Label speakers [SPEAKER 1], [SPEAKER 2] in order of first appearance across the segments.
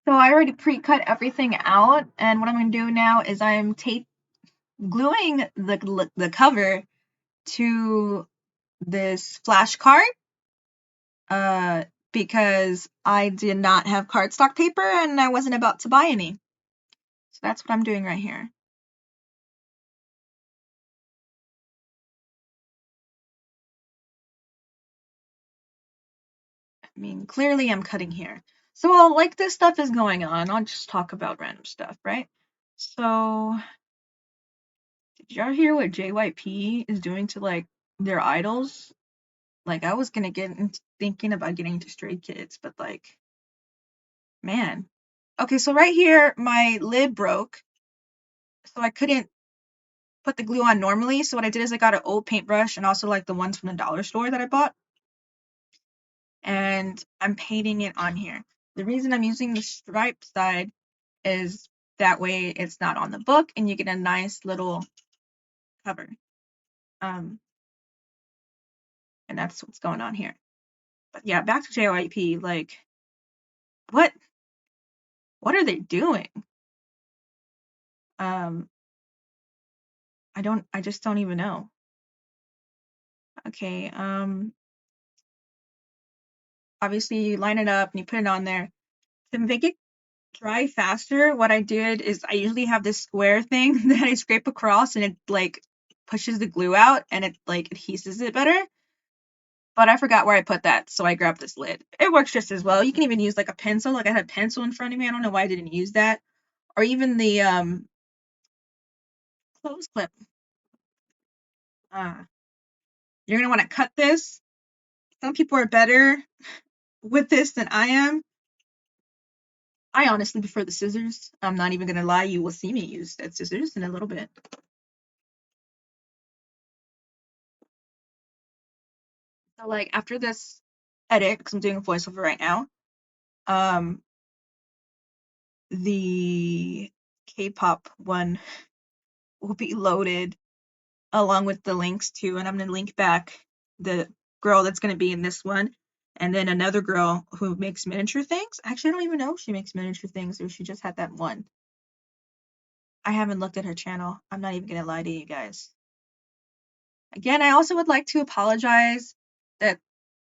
[SPEAKER 1] So I already pre-cut everything out, and what I'm going to do now is I'm gluing the cover to this flashcard, uh, because I did not have cardstock paper and I wasn't about to buy any. So that's what I'm doing right here. I mean, clearly I'm cutting here. So while like this stuff is going on, I'll just talk about random stuff, right? So did y'all hear what JYP is doing to like their idols? Like I was gonna get into thinking about getting into Stray Kids, but like, man. Okay, so right here my lid broke, so I couldn't put the glue on normally. So what I did is I got an old paintbrush and also like the ones from the dollar store that I bought, and I'm painting it on here. The reason I'm using the striped side is that way it's not on the book and you get a nice little cover. And that's what's going on here. But yeah, back to JYP. Like, what are they doing? Um, I just don't even know. Okay, obviously you line it up and you put it on there. To make it dry faster, what I did is I usually have this square thing that I scrape across and it like pushes the glue out and it like adheses it better. But I forgot where I put that, so I grabbed this lid. It works just as well. You can even use like a pencil. Like I had a pencil in front of me. I don't know why I didn't use that. Or even the clothes clip. Uh, you're gonna want to cut this. Some people are better with this than I am. I honestly prefer the scissors. I'm not even gonna lie. You will see me use that scissors in a little bit. So like after this edit, because I'm doing a voiceover right now, um, the K-pop one will be loaded along with the links too, and I'm gonna link back the girl that's gonna be in this one, and then another girl who makes miniature things. Actually, I don't even know if she makes miniature things or she just had that one. I haven't looked at her channel. I'm not even gonna lie to you guys. Again, I also would like to apologize that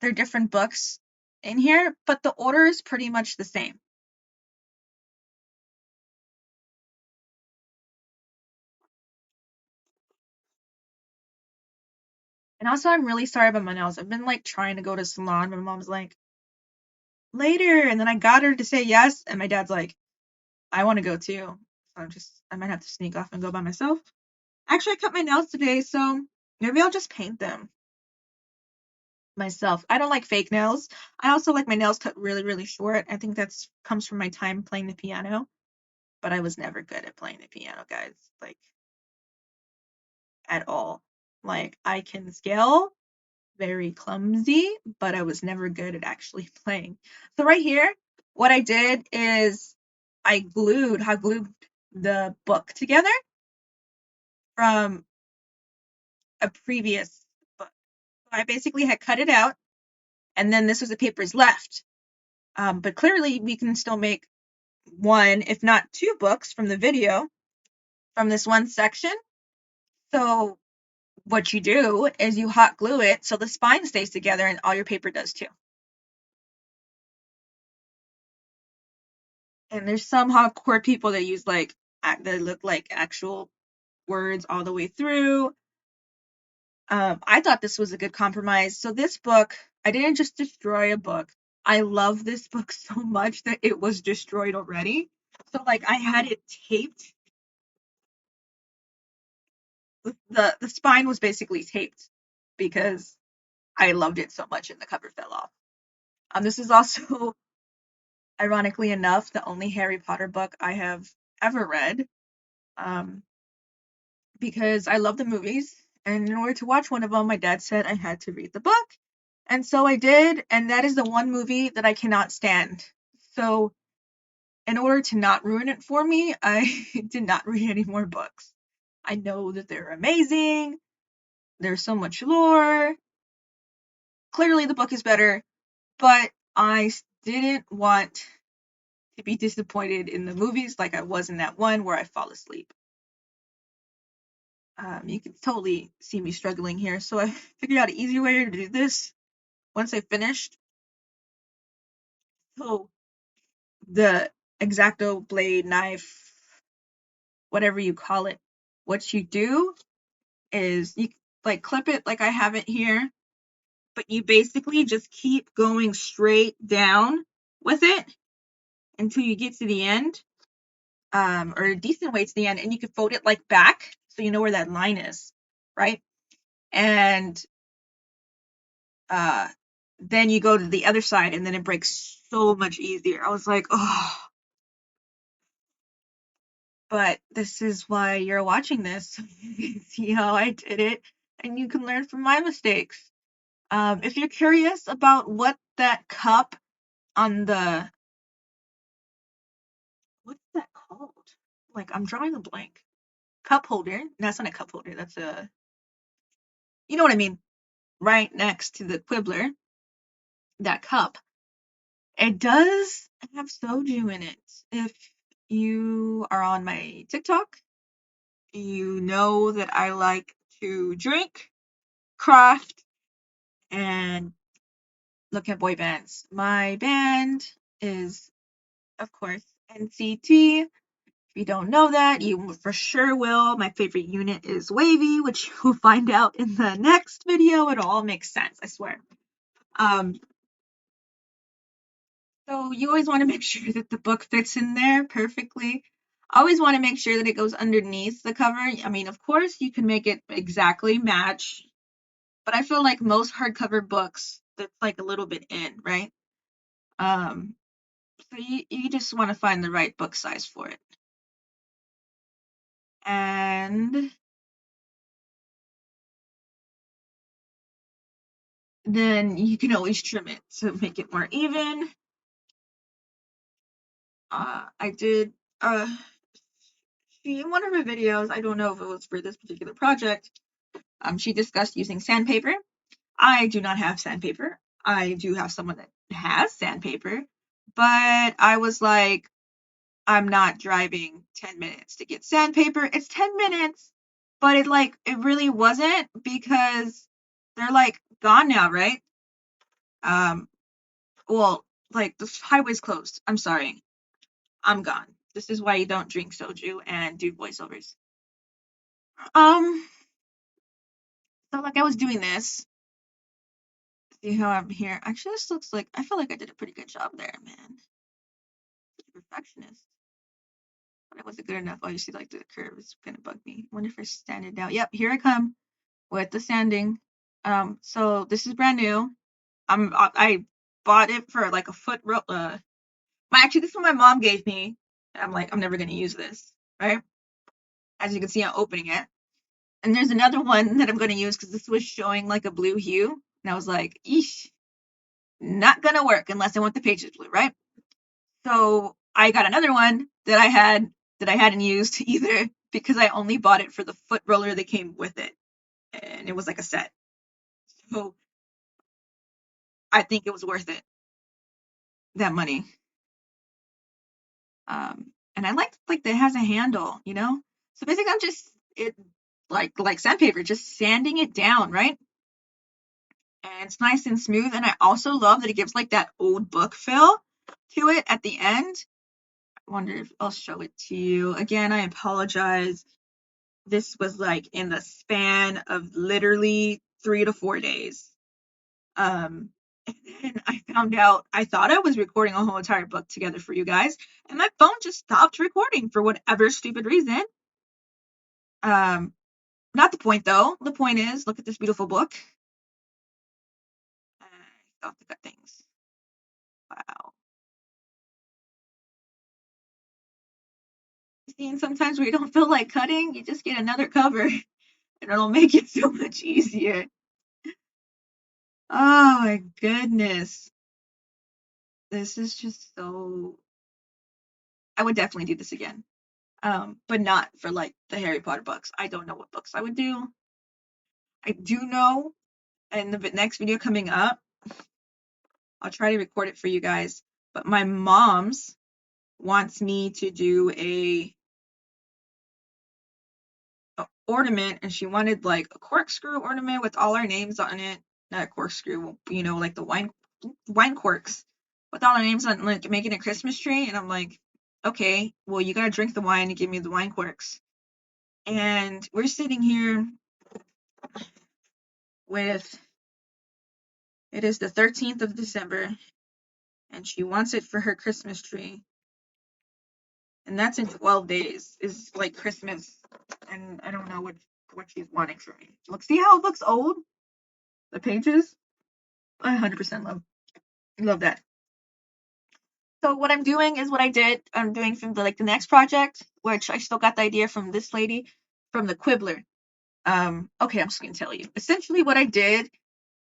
[SPEAKER 1] there are different books in here, but the order is pretty much the same. And also, I'm really sorry about my nails. I've been like trying to go to salon. My mom's like, later. And then I got her to say yes. And my dad's like, I want to go too. So I might have to sneak off and go by myself. Actually, I cut my nails today. So maybe I'll just paint them myself. I don't like fake nails. I also like my nails cut really, really short. I think that's comes from my time playing the piano. But I was never good at playing the piano, guys. Like, at all. Like, I can scale, very clumsy, but I was never good at actually playing. So right here, what I did is I glued the book together from a previous book. So I basically had cut it out, and then this was the papers left. But clearly, we can still make one, if not two books from the video from this one section. So what you do is you hot glue it so the spine stays together and all your paper does too. And there's some hardcore people that use like that look like actual words all the way through. I thought this was a good compromise. So this book, I didn't just destroy a book. I love this book so much that it was destroyed already. So like I had it taped. The spine was basically taped because I loved it so much and the cover fell off. This is also, ironically enough, the only Harry Potter book I have ever read. Um, because I love the movies. And in order to watch one of them, my dad said I had to read the book. And so I did. And that is the one movie that I cannot stand. So, in order to not ruin it for me, I did not read any more books. I know that they're amazing. There's so much lore. Clearly, the book is better. But I didn't want to be disappointed in the movies like I was in that one where I fall asleep. You can totally see me struggling here, so I figured out an easy way to do this once I finished. So the X-Acto blade knife, whatever you call it, what you do is you like clip it like I have it here, but you basically just keep going straight down with it until you get to the end, or a decent way to the end, and you can fold it like back so you know where that line is, right? And then you go to the other side and then it breaks so much easier. I was like, oh, but this is why you're watching this. So you can see how I did it and you can learn from my mistakes. If you're curious about what that cup on the, what's that called? Like, I'm drawing a blank. Cup holder. That's not a cup holder. That's a, you know what I mean? Right next to the quibbler, that cup. It does have soju in it. If you are on my TikTok, you know that I like to drink, craft, and look at boy bands. My band is, of course, NCT. If you don't know that, you for sure will. My favorite unit is Wavy, which you'll find out in the next video. It all makes sense, I swear. So you always want to make sure that the book fits in there perfectly. I always want to make sure that it goes underneath the cover. I mean, of course, you can make it exactly match, but I feel like most hardcover books, that's like a little bit in, right? Um, so you just want to find the right book size for it. And then you can always trim it to make it more even. I did in one of her videos, I don't know if it was for this particular project, she discussed using sandpaper. I do not have sandpaper. I do have someone that has sandpaper, but I was like, I'm not driving 10 minutes to get sandpaper. It's 10 minutes, but it really wasn't because they're like gone now, right? Well, like the highway's closed. I'm sorry. I'm gone. This is why you don't drink soju and do voiceovers. Um, so like I was doing this. See how I'm here? Actually, this looks like I feel like I did a pretty good job there, man. Such a perfectionist. But it wasn't good enough. Obviously, like the curve is gonna bug me. I wonder if I sand it down. Yep, here I come with the sanding. So this is brand new. I bought it for like a foot roll. Actually, this is what my mom gave me. I'm like, I'm never gonna use this, right? As you can see, I'm opening it. And there's another one that I'm gonna use because this was showing like a blue hue, and I was like, eesh, not gonna work unless I want the pages blue, right? So I got another one that I hadn't used either because I only bought it for the foot roller that came with it, and it was like a set. So I think it was worth it, that money. And I like that it has a handle, you know. So basically, I'm just it like sandpaper, just sanding it down, right? And it's nice and smooth. And I also love that it gives like that old book feel to it at the end. I wonder if I'll show it to you again. I apologize. This was like in the span of literally 3 to 4 days. And then I found out I thought I was recording a whole entire book together for you guys, and my phone just stopped recording for whatever stupid reason. Um, Not the point though. The point is, look at this beautiful book. I thought to cut things. Wow. See, and sometimes when you don't feel like cutting, you just get another cover, and it'll make it so much easier. Oh my goodness. This is just so. I would definitely do this again. But not for like the Harry Potter books. I don't know what books I would do. I do know in the next video coming up, I'll try to record it for you guys. But my mom's wants me to do a ornament, and she wanted like a corkscrew ornament with all our names on it. Not a corkscrew, like the wine corks with all our names on, like making a Christmas tree. And I'm like, okay, well, you gotta drink the wine and give me the wine corks. And we're sitting here with, it is the 13th of December, and she wants it for her Christmas tree. And that's in 12 days is like Christmas. And I don't know what she's wanting from me. Look, see how it looks old? The pages? I 100% love that. So what I'm doing is what I'm doing from the next project, which I still got the idea from this lady, from the Quibbler. Okay, I'm just gonna tell you. Essentially what I did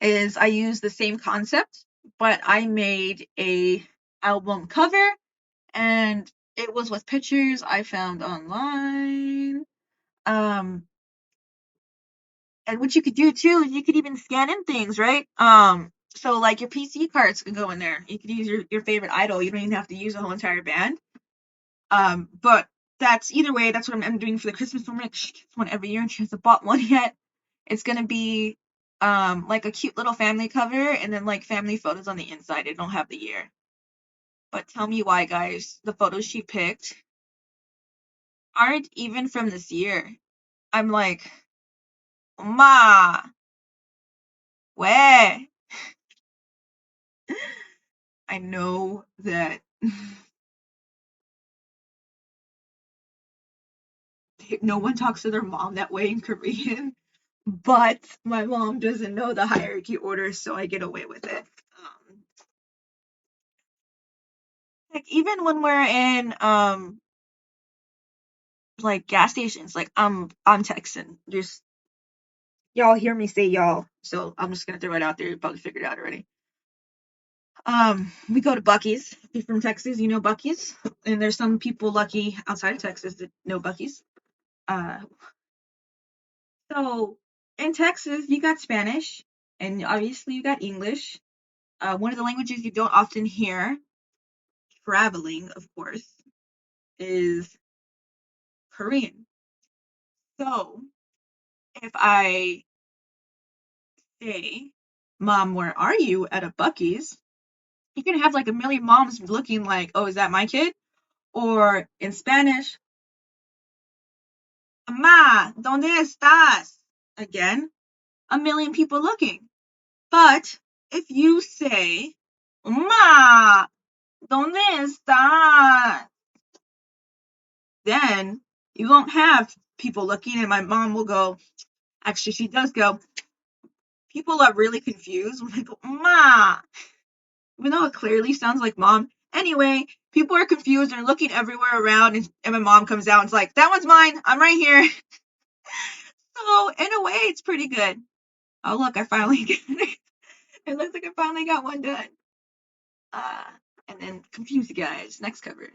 [SPEAKER 1] is I used the same concept, but I made a album cover, and it was with pictures I found online. And what you could do too is you could even scan in things, right? So like your PC cards could go in there. You could use your favorite idol. You don't even have to use a whole entire band. But that's either way. That's what I'm doing for the Christmas one. She gets one every year, and she hasn't bought one yet. It's gonna be like a cute little family cover, and then like family photos on the inside. It don't have the year. But tell me why, guys. The photos she picked aren't even from this year. I'm like, ma, where? I know that no one talks to their mom that way in Korean, but my mom doesn't know the hierarchy order, so I get away with it. Like even when we're in like gas stations, like I'm texting. Just y'all hear me say y'all, so I'm just gonna throw it out there. You probably figured it out already. We go to Buc-ee's. If you're from Texas, you know Buc-ee's, and there's some people lucky outside of Texas that know Buc-ee's. Uh, so in Texas, you got Spanish, and obviously you got English. One of the languages you don't often hear traveling, of course, is Korean. So if I say, Mom, where are you at a Buc-ee's? You can have like a million moms looking like, oh, is that my kid? Or in Spanish, Ma, ¿dónde estás? Again, a million people looking. But if you say, Ma, ¿dónde estás? Then you won't have people looking, and my mom will go, actually, she does go, people are really confused when I go, Ma, even though it clearly sounds like mom. Anyway, people are confused and looking everywhere around, and my mom comes out and is like, that one's mine. I'm right here. So, in a way, it's pretty good. Oh, look, I finally got it. It looks like I finally got one done. Uh, and then confuse you guys. Next cover.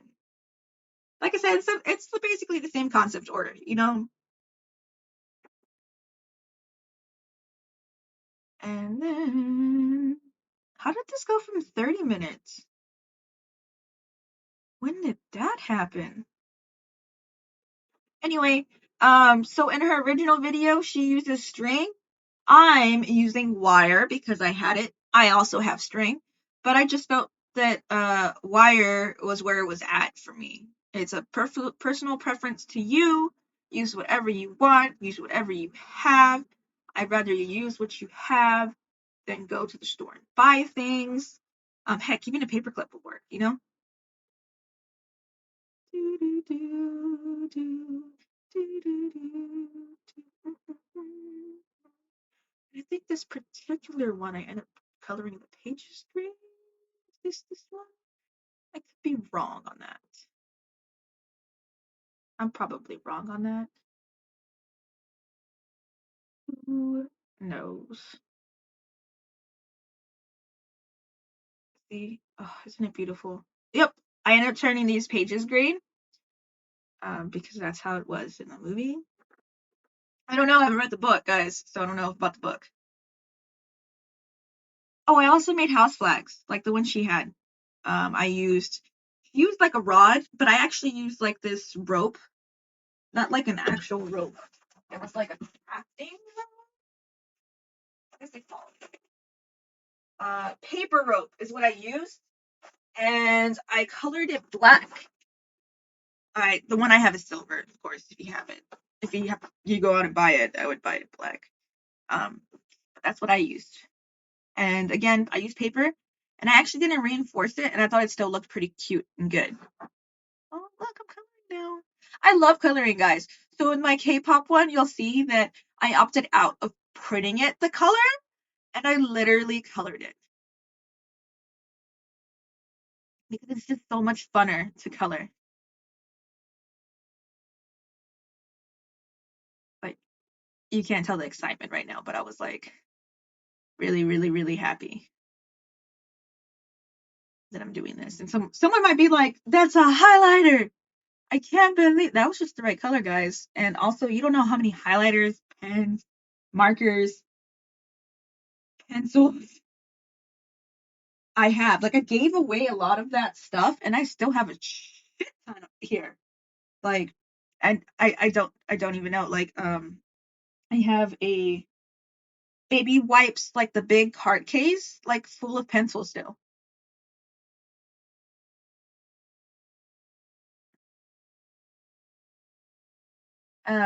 [SPEAKER 1] Like I said, it's basically the same concept order, you know? And then, how did this go from 30 minutes? When did that happen? Anyway, so in her original video, she uses string. I'm using wire because I had it. I also have string, but I just felt that wire was where it was at for me. It's a personal preference to you. Use whatever you want. Use whatever you have. I'd rather you use what you have than go to the store and buy things. Heck, even a paperclip would work, you know? I think this particular one I ended up coloring the pages green. Is this one? I could be wrong on that. I'm probably wrong on that. Who knows? See? Oh, isn't it beautiful? Yep. I ended up turning these pages green because that's how it was in the movie. I don't know. I haven't read the book, guys, so I don't know about the book. Oh, I also made house flags, like the one she had. I used used like a rod, but I actually used like this rope, not like an actual rope. It was like a crafting rope. What is it called? Paper rope is what I used, and I colored it black. The one I have is silver, of course. If you go out and buy it, I would buy it black. But that's what I used. And again, I used paper, and I actually didn't reinforce it, and I thought it still looked pretty cute and good. Oh, look, I'm coloring now. I love coloring, guys. So in my K-pop one, you'll see that I opted out of printing it the color, and I literally colored it. Because it's just so much funner to color. But you can't tell the excitement right now, but I was like really, really, really happy that I'm doing this. And someone might be like, that's a highlighter. I can't believe that was just the right color, guys. And also, you don't know how many highlighters, pens, markers, pencils I have. Like, I gave away a lot of that stuff, and I still have a shit ton here. Like, and I don't even know. Like, I have a baby wipes, like the big card case, like full of pencils still.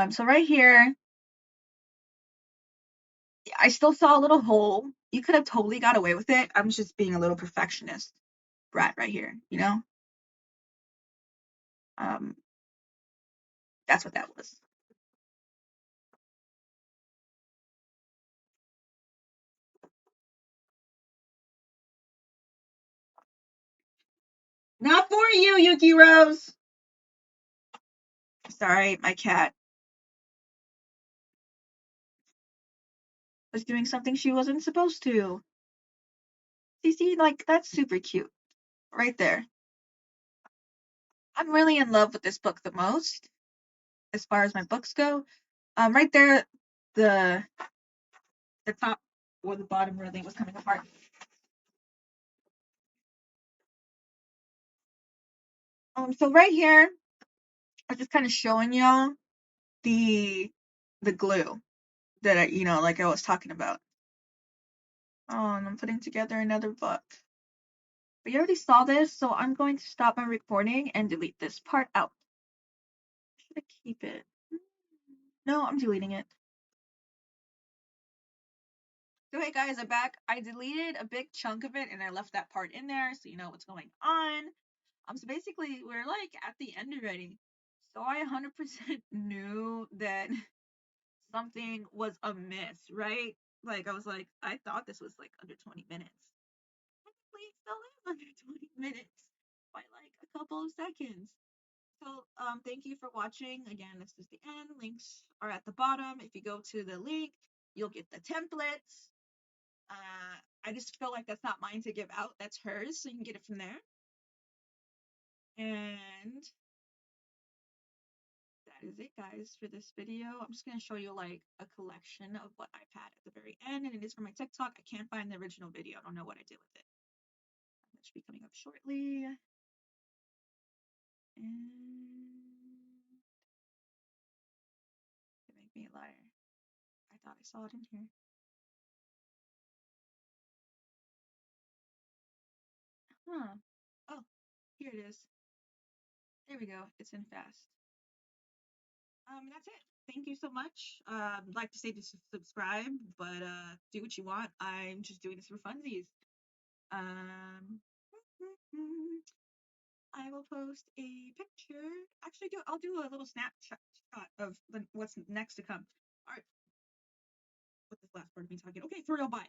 [SPEAKER 1] So right here, I still saw a little hole. You could have totally got away with it. I'm just being a little perfectionist brat right here, you know? Um, that's what that was. Not for you, Yuki Rose. Sorry, my cat was doing something she wasn't supposed to. See, like that's super cute, right there. I'm really in love with this book the most, as far as my books go. Right there, the the top or the bottom really was coming apart. So right here, I'm just kind of showing y'all the the glue that like I was talking about. Oh, and I'm putting together another book. But you already saw this, so I'm going to stop my recording and delete this part out. Should I keep it? No, I'm deleting it. So hey guys, I'm back. I deleted a big chunk of it and I left that part in there so you know what's going on. So basically we're like at the end already. So I 100% knew that something was amiss, right? Like I was like, I thought this was like under 20 minutes. Technically it still is under 20 minutes by like a couple of seconds. So thank you for watching. Again, this is the end. Links are at the bottom. If you go to the link, you'll get the templates. I just feel like that's not mine to give out. That's hers, so you can get it from there. And that is it, guys, for this video. I'm just going to show you like a collection of what I've had at the very end, and it is for my TikTok. I can't find the original video. I don't know what I did with it. That should be coming up shortly. And it make me a liar. I thought I saw it in here. Huh. Oh, here it is. There we go. It's in fast. That's it. Thank you so much. I'd like to say to subscribe, but do what you want. I'm just doing this for funsies. Um, I will post a picture. Actually, I'll do a little snapshot of what's next to come. All right. What this last part of me talking? Okay, for real. Bye.